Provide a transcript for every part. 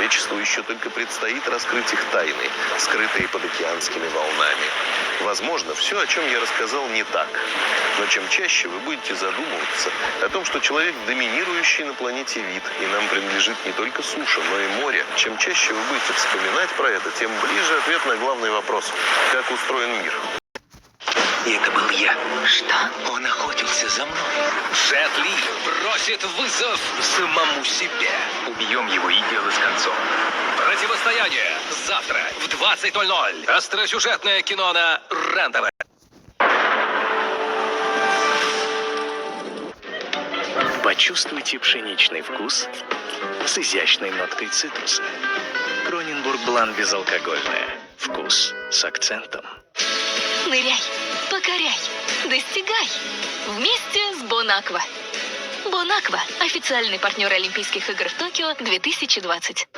Человечеству еще только предстоит раскрыть их тайны, скрытые под океанскими волнами. Возможно, все, о чем я рассказал, не так. Но чем чаще вы будете задумываться о том, что человек доминирующий на планете вид, и нам принадлежит не только суша, но и море, чем чаще вы будете вспоминать про это, тем ближе ответ на главный вопрос – как устроен мир. И это был я. Что? Он охотился за мной. Джет Ли бросит вызов самому себе. Убьем его и дело с концом. Противостояние завтра в 20:00. Остросюжетное кино на РЕН-ТВ. Почувствуйте пшеничный вкус с изящной ноткой цитруса. Кроненбург Блан безалкогольное. Вкус с акцентом. Ныряй, покоряй, достигай. Вместе с Бонаква. Бонаква – официальный партнер Олимпийских игр в Токио 2020.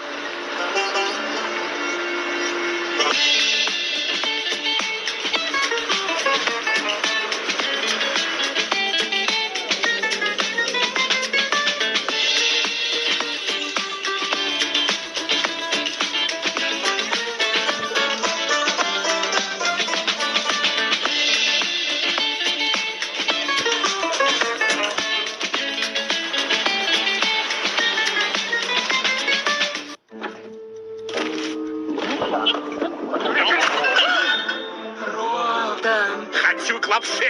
Хочу к лапше.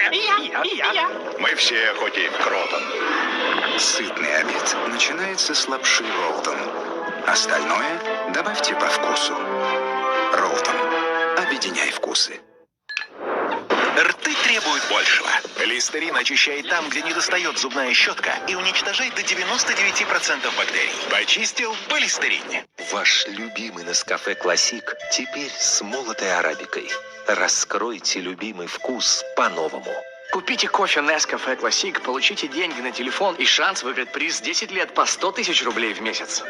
Я. Мы все хотим кротон. Сытный обед начинается с лапши Ролтон. Остальное добавьте по вкусу. Ролтон. Объединяй вкусы. Рты требуют большего. Листерин очищает там, где не достает зубная щетка, и уничтожает до 99% бактерий. Почистил – по листерине. Ваш любимый Нескафе Классик теперь с молотой арабикой. Раскройте любимый вкус по-новому. Купите кофе Nescafe Classic, получите деньги на телефон и шанс выиграть приз 10 лет по 100 тысяч рублей в месяц.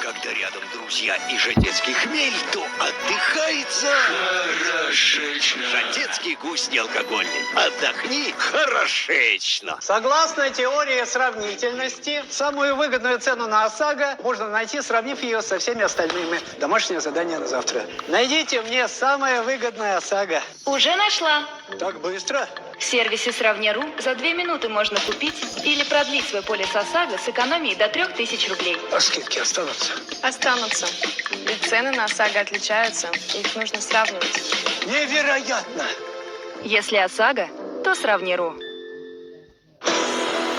Когда рядом друзья и жатецкий хмель, то отдыхается хорошечно. Жатецкий гусь не алкогольный. Отдохни хорошечно. Согласно теории сравнительности, самую выгодную цену на ОСАГО можно найти, сравнив ее со всеми остальными. Домашнее задание на завтра. Найдите мне самое выгодное ОСАГО. Уже нашла. Так быстро? В сервисе Сравня.ру за 2 минуты можно купить или продлить свой полис ОСАГО с экономией до 3000 рублей. А скидки останутся? Останутся. Ведь цены на ОСАГО отличаются, их нужно сравнивать. Невероятно! Если ОСАГО, то Сравня.ру.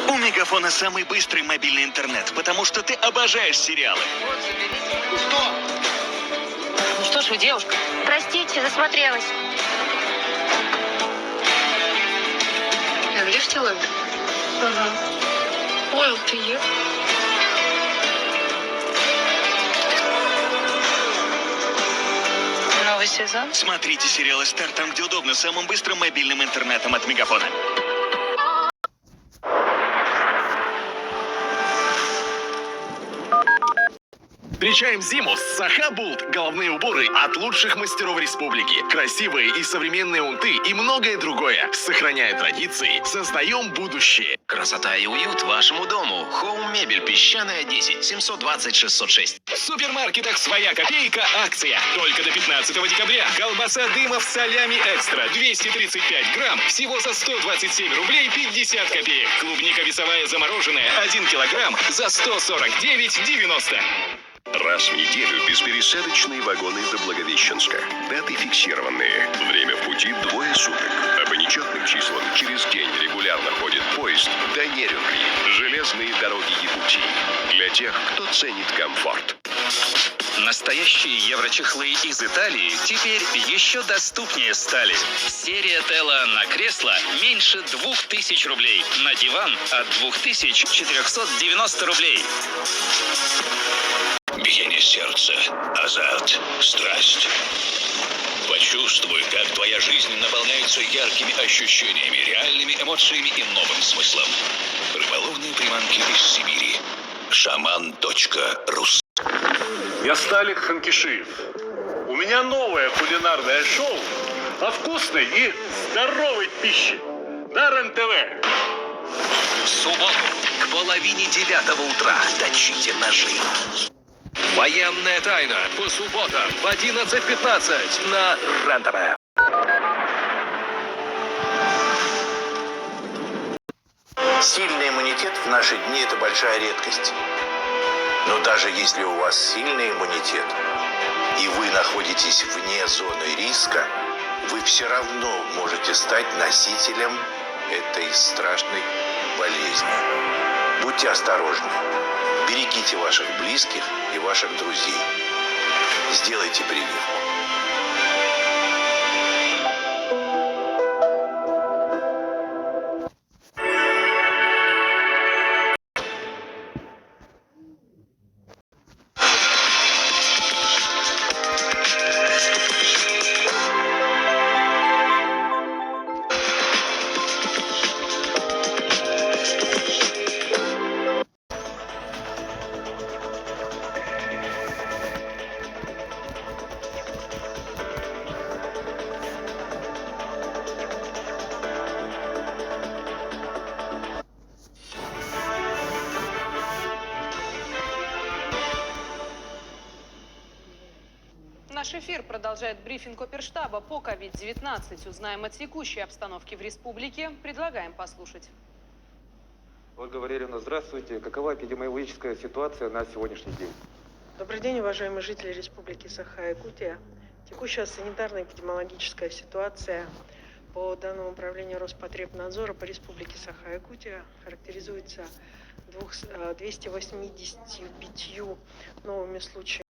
У Мегафона самый быстрый мобильный интернет, потому что ты обожаешь сериалы. Ну что ж вы, девушка? Простите, засмотрелась. А где штилы? Ага. Ой, ты ее. Новый сезон? Смотрите сериалы «Стар» там, где удобно, самым быстрым мобильным интернетом от Мегафона. Встречаем зиму с Саха-Булт. Головные уборы от лучших мастеров республики. Красивые и современные унты и многое другое. Сохраняя традиции, создаем будущее. Красота и уют вашему дому. Хоум Мебель, Песчаная, 10, 720-606. В супермаркетах «Своя копейка» акция. Только до 15 декабря. Колбаса Дымов Салями Экстра. 235 грамм. Всего за 127 рублей 50 копеек. Клубника весовая замороженная. 1 килограмм за 149,90. Раз в неделю беспересадочные вагоны до Благовещенска. Даты фиксированные. Время в пути 2 суток. А по нечетным числам через день регулярно ходит поезд до Нерюнгри. Железные дороги Якутии. Для тех, кто ценит комфорт. Настоящие еврочехлы из Италии теперь еще доступнее стали. Серия Телла на кресло меньше 2000 рублей. На диван от 2490 рублей. Биение сердца, азарт, страсть. Почувствуй, как твоя жизнь наполняется яркими ощущениями, реальными эмоциями и новым смыслом. Рыболовные приманки из Сибири. Шаман.рус. Я Сталик Ханкишиев. У меня новое кулинарное шоу о вкусной и здоровой пище на РЕН-ТВ. В субботу к 8:30 утра точите ножи. Военная тайна. По субботам в 11:15 на РЕН-ТВ. Сильный иммунитет в наши дни – это большая редкость. Но даже если у вас сильный иммунитет, и вы находитесь вне зоны риска, вы все равно можете стать носителем этой страшной болезни. Будьте осторожны. Берегите ваших близких и ваших друзей. Сделайте прививку. Наш эфир продолжает брифинг оперштаба по COVID-19. Узнаем о текущей обстановке в республике. Предлагаем послушать. Ольга Валерьевна, здравствуйте. Какова эпидемиологическая ситуация на сегодняшний день? Добрый день, уважаемые жители Республики Саха-Якутия. Текущая санитарно-эпидемиологическая ситуация по данному управлению Роспотребнадзора по Республике Саха-Якутия характеризуется 285 новыми случаями